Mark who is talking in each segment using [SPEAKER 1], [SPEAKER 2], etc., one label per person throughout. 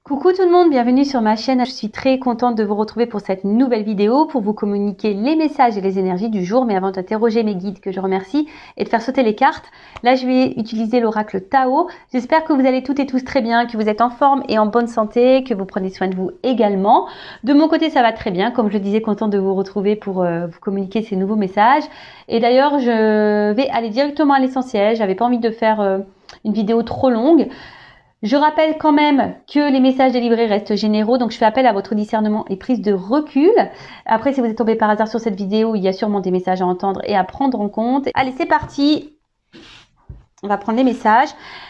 [SPEAKER 1] Coucou tout le monde, bienvenue sur ma chaîne. Je suis très contente de vous retrouver pour cette nouvelle vidéo pour vous communiquer les messages et les énergies du jour. Mais avant d'interroger mes guides que je remercie et de faire sauter les cartes, là je vais utiliser l'oracle Tao. J'espère que vous allez toutes et tous très bien, que vous êtes en forme et en bonne santé, que vous prenez soin de vous également. De mon côté ça va très bien, comme je le disais, contente de vous retrouver pour vous communiquer ces nouveaux messages. Et d'ailleurs je vais aller directement à l'essentiel, j'avais pas envie de faire une vidéo trop longue. Je rappelle quand même que les messages délivrés restent généraux, donc je fais appel à votre discernement et prise de recul. Après, si vous êtes tombé par hasard sur cette vidéo, il y a sûrement des messages à entendre et à prendre en compte. Allez, c'est parti. On va prendre les messages.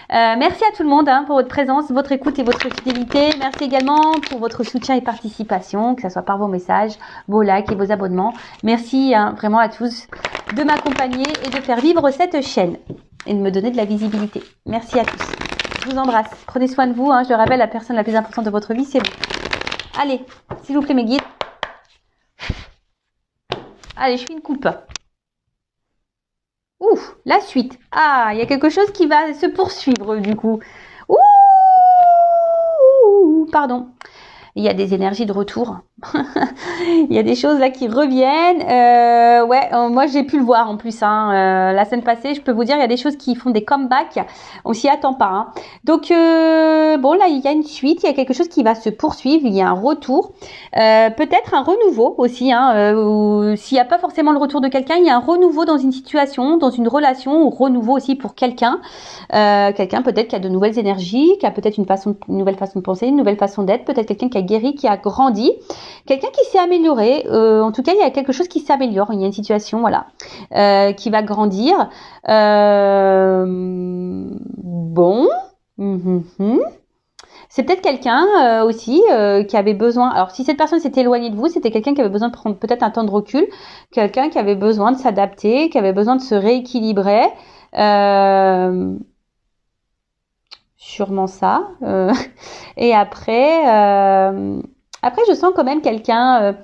[SPEAKER 1] Merci à tout le monde pour votre présence, votre écoute et votre fidélité. Merci également pour votre soutien et participation, que ce soit par vos messages, vos likes et vos abonnements. Merci vraiment à tous de m'accompagner et de faire vivre cette chaîne et de me donner de la visibilité. Merci à tous. Je vous embrasse. Prenez soin de vous. Je le rappelle, la personne la plus importante de votre vie, c'est vous. Allez, s'il vous plaît, mes guides. Allez, je fais une coupe. Ouf, la suite. Ah, il y a quelque chose qui va se poursuivre, du coup. Ouh, pardon. Il y a des énergies de retour. Il y a des choses là qui reviennent. Moi j'ai pu le voir en plus. La semaine passée, je peux vous dire, il y a des choses qui font des comebacks. On s'y attend pas. Donc bon là, il y a une suite, il y a quelque chose qui va se poursuivre. Il y a un retour, peut-être un renouveau aussi. Ou s'il n'y a pas forcément le retour de quelqu'un, il y a un renouveau dans une situation, dans une relation, ou renouveau aussi pour quelqu'un. Quelqu'un peut-être qui a de nouvelles énergies, qui a peut-être une nouvelle façon de penser, une nouvelle façon d'être. Peut-être quelqu'un qui a guéri, qui a grandi. Quelqu'un qui s'est amélioré, en tout cas il y a quelque chose qui s'améliore, il y a une situation qui va grandir. Bon, c'est peut-être quelqu'un aussi qui avait besoin, alors si cette personne s'est éloignée de vous, c'était quelqu'un qui avait besoin de prendre peut-être un temps de recul, quelqu'un qui avait besoin de s'adapter, qui avait besoin de se rééquilibrer. Sûrement ça. Et après, je sens quand même quelqu'un,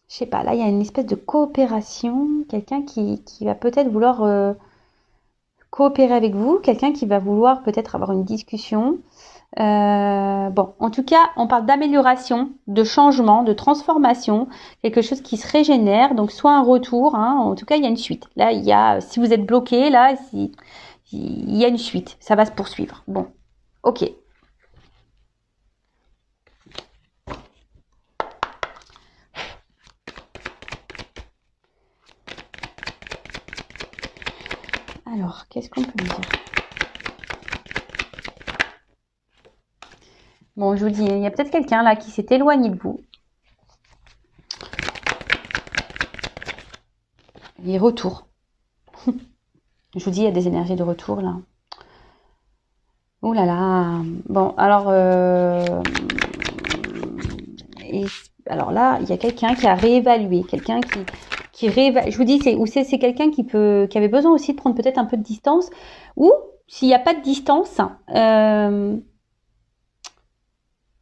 [SPEAKER 1] je sais pas, là, il y a une espèce de coopération, quelqu'un qui va peut-être vouloir coopérer avec vous, quelqu'un qui va vouloir peut-être avoir une discussion. Bon, en tout cas, on parle d'amélioration, de changement, de transformation, quelque chose qui se régénère, donc soit un retour, en tout cas, il y a une suite. Là, il y a, si vous êtes bloqué, là, il y a une suite, ça va se poursuivre. Bon, ok. Alors, qu'est-ce qu'on peut me dire? Bon, je vous dis, il y a peut-être quelqu'un là qui s'est éloigné de vous. Les retours. Je vous dis, il y a des énergies de retour là. Ouh là là. Bon, alors, alors là, il y a quelqu'un qui a réévalué, quelqu'un qui réévalue. Je vous dis, c'est quelqu'un qui avait besoin aussi de prendre peut-être un peu de distance. Ou s'il n'y a pas de distance,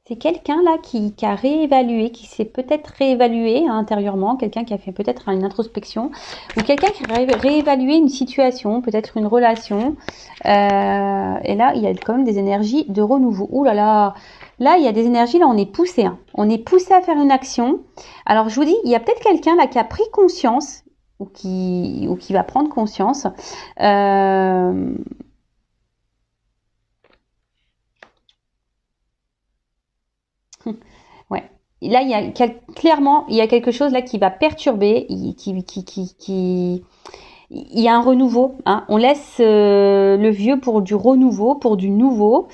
[SPEAKER 1] c'est quelqu'un là qui a réévalué, qui s'est peut-être réévalué intérieurement, quelqu'un qui a fait peut-être une introspection, ou quelqu'un qui a réévalué une situation, peut-être une relation. Et là, il y a quand même des énergies de renouveau. Ouh là là, là il y a des énergies, là on est poussé. On est poussé à faire une action. Alors je vous dis, il y a peut-être quelqu'un là qui a pris conscience, ou qui va prendre conscience. Ouais. Et là, clairement, il y a quelque chose là qui va perturber, il y a un renouveau. On laisse le vieux pour du renouveau, pour du nouveau.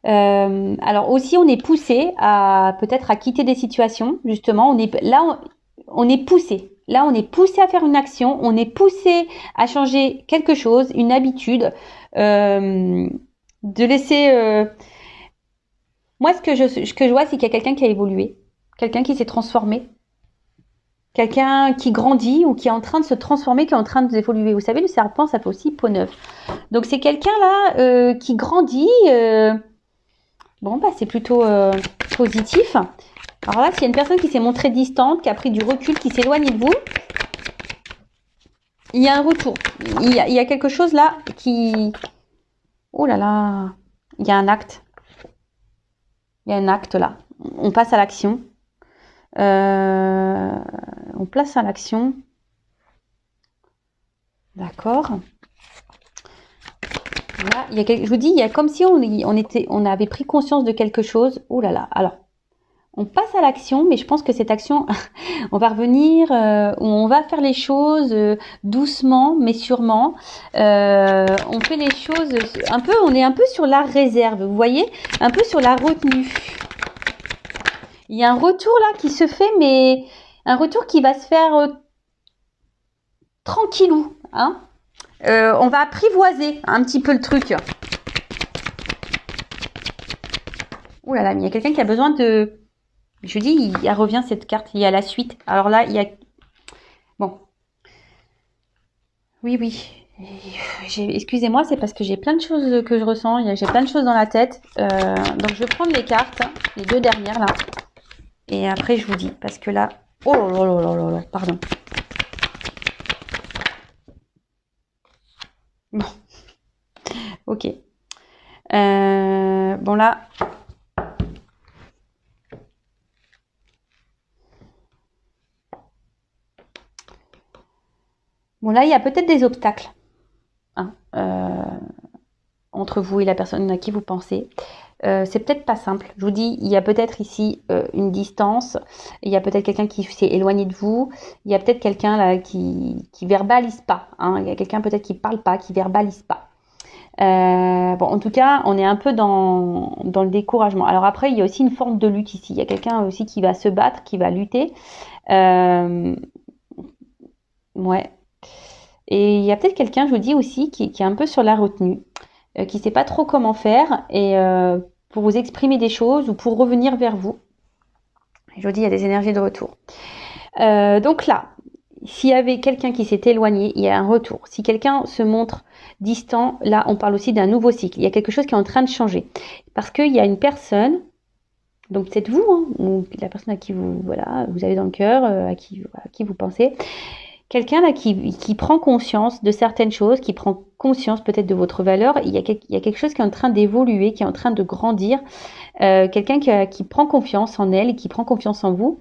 [SPEAKER 1] Alors aussi, on est poussé à peut-être à quitter des situations. Justement, on est poussé. Là, on est poussé à faire une action. On est poussé à changer quelque chose, une habitude, de laisser. Moi, ce que je vois, c'est qu'il y a quelqu'un qui a évolué, quelqu'un qui s'est transformé, quelqu'un qui grandit ou qui est en train de se transformer, qui est en train d'évoluer. Vous savez, le serpent, ça fait aussi peau neuve. Donc, c'est quelqu'un là qui grandit. Bon, bah, c'est plutôt positif. Alors là, s'il y a une personne qui s'est montrée distante, qui a pris du recul, qui s'éloigne de vous, il y a un retour. Il y a quelque chose là qui... Oh là là, il y a un acte. Il y a un acte là. On passe à l'action. On place à l'action. D'accord. Là, je vous dis, il y a comme si on avait pris conscience de quelque chose. Oh là là. Alors, on passe à l'action, mais je pense que cette action, on va revenir, on va faire les choses doucement, mais sûrement. On fait les choses un peu, on est un peu sur la réserve, vous voyez, un peu sur la retenue. Il y a un retour là qui se fait, mais un retour qui va se faire tranquillou, hein. On va apprivoiser un petit peu le truc. Ouh là là, mais il y a quelqu'un qui a besoin de... Je dis, il revient cette carte, il y a la suite. Alors là, il y a... Bon. Oui, oui. Excusez-moi, c'est parce que j'ai plein de choses que je ressens. J'ai plein de choses dans la tête. Donc, je vais prendre les cartes, les deux dernières là. Et après, je vous dis. Parce que là... Oh là là là là là, pardon. Bon. Ok. Bon là... Bon là, il y a peut-être des obstacles hein, entre vous et la personne à qui vous pensez. C'est peut-être pas simple. Je vous dis, il y a peut-être ici une distance. Il y a peut-être quelqu'un qui s'est éloigné de vous. Il y a peut-être quelqu'un là qui verbalise pas. Hein. Il y a quelqu'un peut-être qui parle pas, qui verbalise pas. Bon, en tout cas, on est un peu dans le découragement. Alors après, il y a aussi une forme de lutte ici. Il y a quelqu'un aussi qui va se battre, qui va lutter. Ouais. Et il y a peut-être quelqu'un, je vous dis aussi, qui est un peu sur la retenue, qui ne sait pas trop comment faire et pour vous exprimer des choses ou pour revenir vers vous. Et je vous dis, il y a des énergies de retour. Donc là, s'il y avait quelqu'un qui s'est éloigné, il y a un retour. Si quelqu'un se montre distant, là, on parle aussi d'un nouveau cycle. Il y a quelque chose qui est en train de changer. Parce qu'il y a une personne, donc c'est vous, hein, ou la personne à qui vous, voilà, vous avez dans le cœur, à qui vous pensez. Quelqu'un là qui prend conscience de certaines choses, qui prend conscience peut-être de votre valeur. Il y a quelque chose qui est en train d'évoluer, qui est en train de grandir. Quelqu'un qui prend confiance en elle et qui prend confiance en vous.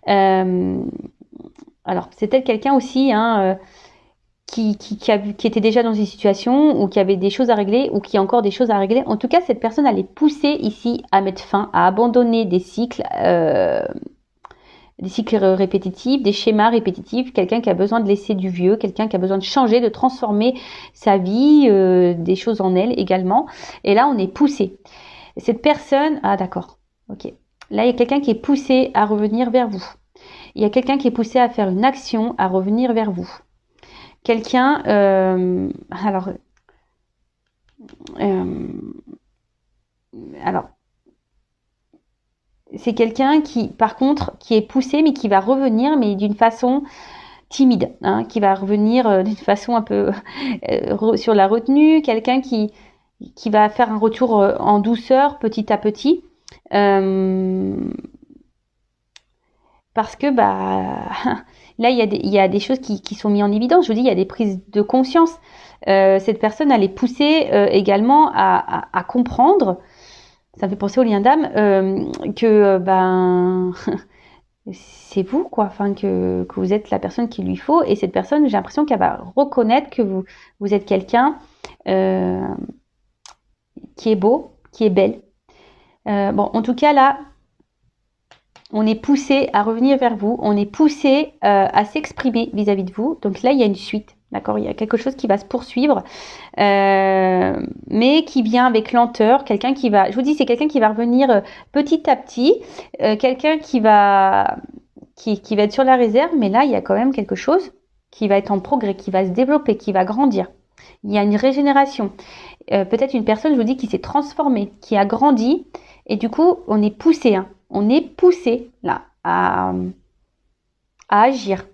[SPEAKER 1] Alors, c'est peut-être quelqu'un aussi hein, qui était déjà dans une situation ou qui avait des choses à régler ou qui a encore des choses à régler. En tout cas, cette personne, elle est poussée ici à mettre fin, à abandonner des cycles répétitifs, des schémas répétitifs, quelqu'un qui a besoin de laisser du vieux, quelqu'un qui a besoin de changer, de transformer sa vie, des choses en elle également. Et là, on est poussé. Cette personne, ah d'accord, ok. Là, il y a quelqu'un qui est poussé à revenir vers vous. Il y a quelqu'un qui est poussé à faire une action, à revenir vers vous. Quelqu'un, alors, c'est quelqu'un qui, par contre, qui est poussé, mais qui va revenir, mais d'une façon timide, hein, qui va revenir d'une façon un peu sur la retenue, quelqu'un qui va faire un retour en douceur, petit à petit, parce que bah là il y a des choses qui sont mises en évidence. Je vous dis, il y a des prises de conscience. Cette personne, elle est poussée également à comprendre. Ça me fait penser au lien d'âme que ben c'est vous quoi, enfin que vous êtes la personne qu'il lui faut et cette personne, j'ai l'impression qu'elle va reconnaître que vous êtes quelqu'un qui est beau, qui est belle. Bon, en tout cas là, on est poussé à revenir vers vous, on est poussé à s'exprimer vis-à-vis de vous. Donc là, il y a une suite. D'accord, il y a quelque chose qui va se poursuivre, mais qui vient avec lenteur. Quelqu'un qui va, je vous dis, c'est quelqu'un qui va revenir petit à petit, quelqu'un qui va être sur la réserve, mais là, il y a quand même quelque chose qui va être en progrès, qui va se développer, qui va grandir. Il y a une régénération. Peut-être une personne, je vous dis, qui s'est transformée, qui a grandi, et du coup, on est poussé, hein. On est poussé là à agir.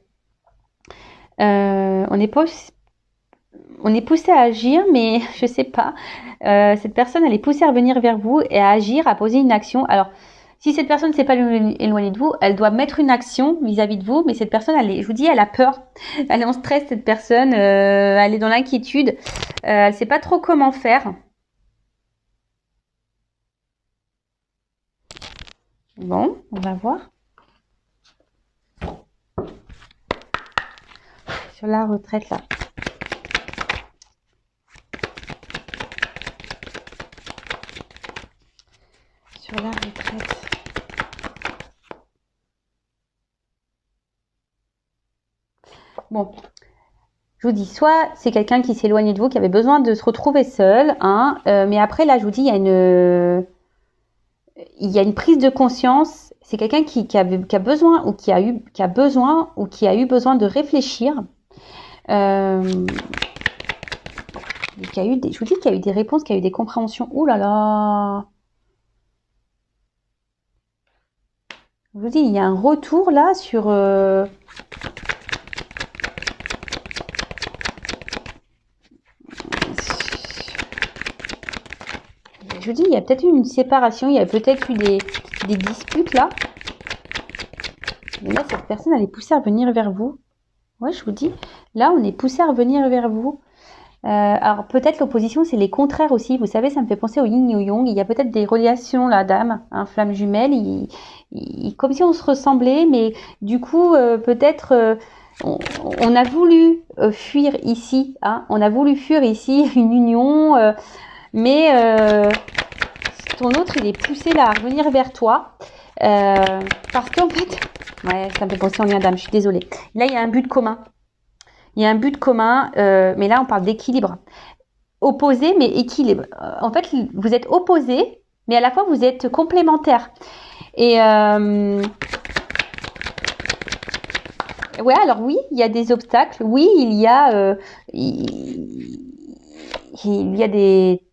[SPEAKER 1] On est poussé à agir, mais je sais pas. Cette personne, elle est poussée à revenir vers vous et à agir, à poser une action. Alors, si cette personne ne s'est pas éloignée de vous, elle doit mettre une action vis-à-vis de vous, mais cette personne, je vous dis, elle a peur. Elle est en stress, cette personne. Elle est dans l'inquiétude. Elle sait pas trop comment faire. Bon, on va voir. Sur la retraite, là. Sur la retraite. Bon, je vous dis, soit c'est quelqu'un qui s'éloignait de vous, qui avait besoin de se retrouver seul, hein, mais après, là, je vous dis, il y a une prise de conscience. C'est quelqu'un qui a besoin ou qui a eu besoin de réfléchir. Je vous dis qu'il y a eu des réponses, qu'il y a eu des compréhensions. Ouh là là! Je vous dis, il y a un retour là sur... Je vous dis, il y a peut-être eu une séparation, il y a peut-être eu des disputes là. Mais là, cette personne, elle est poussée à revenir vers vous. Ouais, je vous dis, là, on est poussé à revenir vers vous. Alors, peut-être l'opposition, c'est les contraires aussi. Vous savez, ça me fait penser au yin et au yang. Il y a peut-être des relations, là, d'âme, hein, flamme jumelle. Comme si on se ressemblait, mais du coup, peut-être... on a voulu fuir ici, hein, on a voulu fuir ici une union, mais ton autre, il est poussé là à revenir vers toi, parce qu'en fait, ouais, ça me fait penser en lien d'âme, je suis désolée. Là, il y a un but commun. Il y a un but commun, mais là, on parle d'équilibre. Opposé, mais équilibre. En fait, vous êtes opposés, mais à la fois, vous êtes complémentaires. Et ouais, alors oui, il y a des obstacles. Oui, il y a des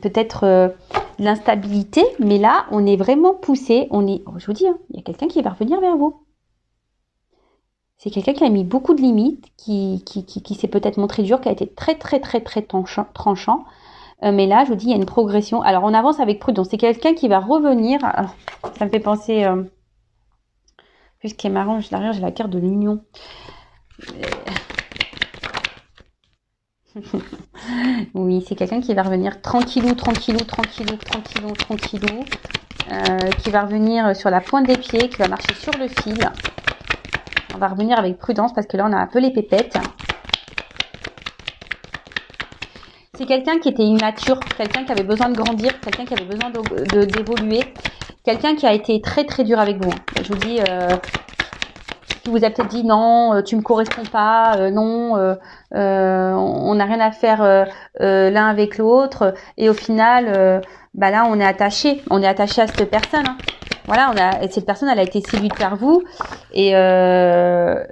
[SPEAKER 1] peut-être l'instabilité, mais là, on est vraiment poussé. Je vous dis, hein, il y a quelqu'un qui va revenir vers vous. C'est quelqu'un qui a mis beaucoup de limites, qui s'est peut-être montré dur, qui a été très tranchant. Mais là, je vous dis, il y a une progression. Alors, on avance avec prudence. C'est quelqu'un qui va revenir. Alors, ça me fait penser... Puis ce qui est marrant, derrière, j'ai la carte de l'union. Oui, c'est quelqu'un qui va revenir tranquillou, qui va revenir sur la pointe des pieds, qui va marcher sur le fil. On va revenir avec prudence parce que là, on a un peu les pépettes. C'est quelqu'un qui était immature, quelqu'un qui avait besoin de grandir, quelqu'un qui avait besoin d'évoluer, quelqu'un qui a été très dur avec vous. Je vous dis, qui vous a peut-être dit non, tu me corresponds pas, non, on n'a rien à faire l'un avec l'autre, et au final, là, on est attaché à cette personne. Hein. Voilà, cette personne, elle a été séduite par vous, et je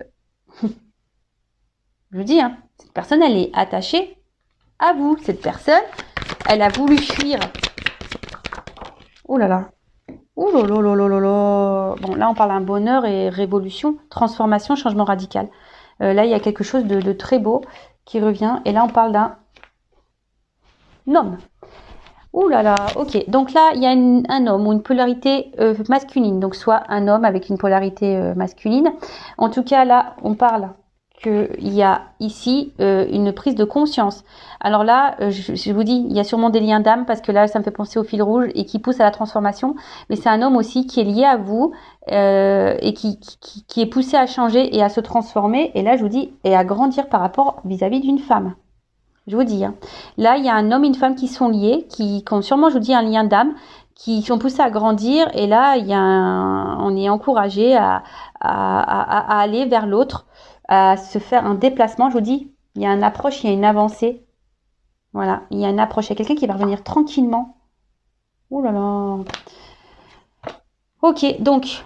[SPEAKER 1] vous dis, hein, cette personne, elle est attachée à vous. Cette personne, elle a voulu fuir. Oh là là. Oh là là là là là là. Bon, là, on parle d'un bonheur et révolution, transformation, changement radical. Là, il y a quelque chose de très beau qui revient. Et là, on parle d'un homme. Ouh là là, ok. Donc là, il y a un homme ou une polarité masculine. Donc soit un homme avec une polarité masculine. En tout cas, là, on parle qu'il y a ici une prise de conscience. Alors là, je vous dis, il y a sûrement des liens d'âme parce que là, ça me fait penser au fil rouge et qui pousse à la transformation. Mais c'est un homme aussi qui est lié à vous et qui est poussé à changer et à se transformer. Et là, je vous dis, et à grandir par rapport vis-à-vis d'une femme. Je vous dis, hein. Là, il y a un homme et une femme qui sont liés, qui ont sûrement, je vous dis, un lien d'âme, qui sont poussés à grandir. Et là, on est encouragé à aller vers l'autre, à se faire un déplacement. Je vous dis, il y a une approche, il y a une avancée. Voilà, il y a une approche. Il y a quelqu'un qui va revenir tranquillement. Oh là là. Ok, donc...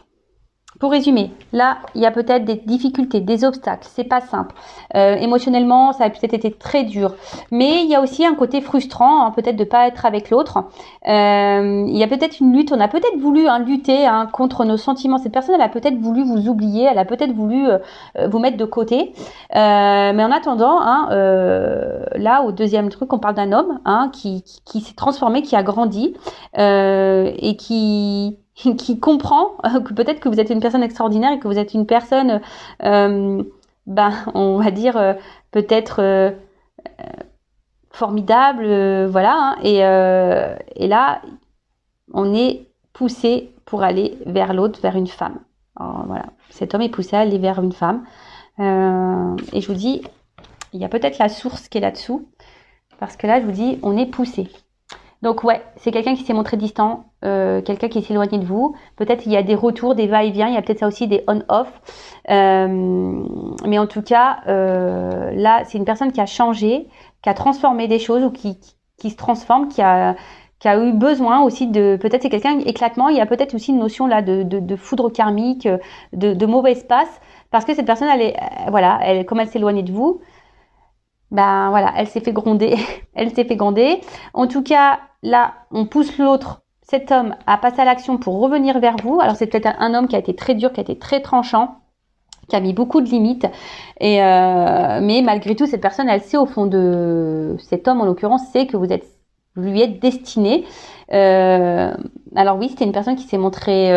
[SPEAKER 1] Pour résumer, là, il y a peut-être des difficultés, des obstacles, c'est pas simple. Émotionnellement, ça a peut-être été très dur. Mais il y a aussi un côté frustrant, hein, peut-être de pas être avec l'autre. Il y a peut-être une lutte, on a peut-être voulu lutter contre nos sentiments. Cette personne, elle a peut-être voulu vous oublier, elle a peut-être voulu vous mettre de côté. Mais en attendant, là, au deuxième truc, on parle d'un homme qui s'est transformé, qui a grandi et qui comprend que peut-être que vous êtes une personne extraordinaire et que vous êtes une personne, on va dire, peut-être formidable, voilà. Et là, on est poussé pour aller vers l'autre, vers une femme. Alors, voilà, cet homme est poussé à aller vers une femme. Et je vous dis, il y a peut-être la source qui est là-dessous. Parce que là, je vous dis, on est poussé. Donc ouais, c'est quelqu'un qui s'est montré distant, quelqu'un qui s'est éloigné de vous. Peut-être il y a des retours, des va-et-vient, il y a peut-être ça aussi des on-off. Mais en tout cas, là, c'est une personne qui a changé, qui a transformé des choses ou qui se transforme, qui a eu besoin aussi de... Peut-être c'est quelqu'un éclatement, il y a peut-être aussi une notion là de foudre karmique, de mauvaise passe. Parce que cette personne, comme elle s'est éloignée de vous, ben voilà, elle s'est fait gronder. Elle s'est fait gronder. En tout cas, là, on pousse l'autre, cet homme, à passer à l'action pour revenir vers vous. Alors, c'est peut-être un homme qui a été très dur, qui a été très tranchant, qui a mis beaucoup de limites. Mais malgré tout, cette personne, elle sait au fond de... Cet homme, en l'occurrence, sait que vous lui êtes destiné. Alors oui, c'était une personne qui s'est montrée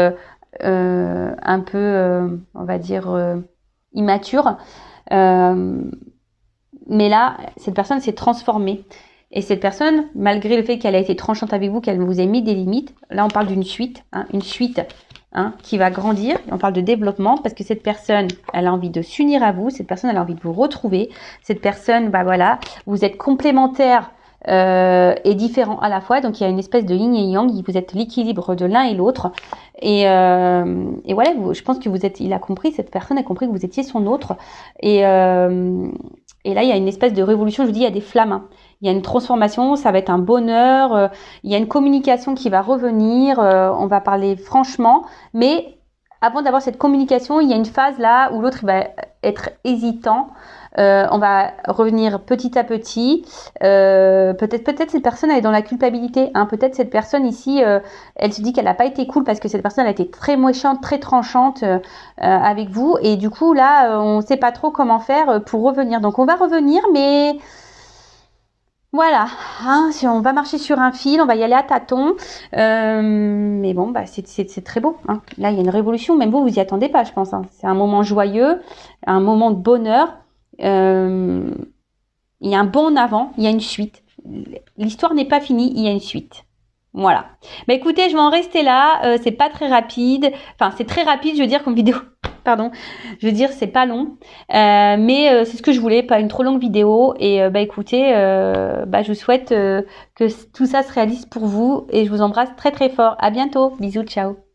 [SPEAKER 1] un peu, on va dire, immature. Mais là, cette personne s'est transformée. Et cette personne, malgré le fait qu'elle a été tranchante avec vous, qu'elle vous ait mis des limites, là on parle d'une suite, une suite qui va grandir. On parle de développement parce que cette personne, elle a envie de s'unir à vous. Cette personne, elle a envie de vous retrouver. Cette personne, vous êtes complémentaires et différents à la fois. Donc il y a une espèce de yin et yang. Vous êtes l'équilibre de l'un et l'autre. Et voilà, je pense que il a compris, cette personne a compris que vous étiez son autre. Et là, il y a une espèce de révolution. Je vous dis, il y a des flammes. Il y a une transformation, ça va être un bonheur. Il y a une communication qui va revenir. On va parler franchement. Mais avant d'avoir cette communication, il y a une phase là où l'autre va être hésitant. On va revenir petit à petit. Peut-être cette personne elle est dans la culpabilité. Peut-être cette personne ici, elle se dit qu'elle n'a pas été cool parce que cette personne a été très méchante, très tranchante avec vous. Et du coup là, on ne sait pas trop comment faire pour revenir. Donc on va revenir, mais voilà, si on va marcher sur un fil, on va y aller à tâtons. Mais bon, c'est très beau. Là, il y a une révolution. Même vous y attendez pas, je pense. C'est un moment joyeux, un moment de bonheur. Il y a un bond en avant, il y a une suite. L'histoire n'est pas finie, il y a une suite. Voilà. Écoutez, je vais en rester là. C'est pas très rapide. Enfin, c'est très rapide, je veux dire, comme vidéo. Pardon. Je veux dire, c'est pas long. Mais c'est ce que je voulais, pas une trop longue vidéo. Et écoutez, je vous souhaite que tout ça se réalise pour vous. Et je vous embrasse très très fort. À bientôt. Bisous, ciao.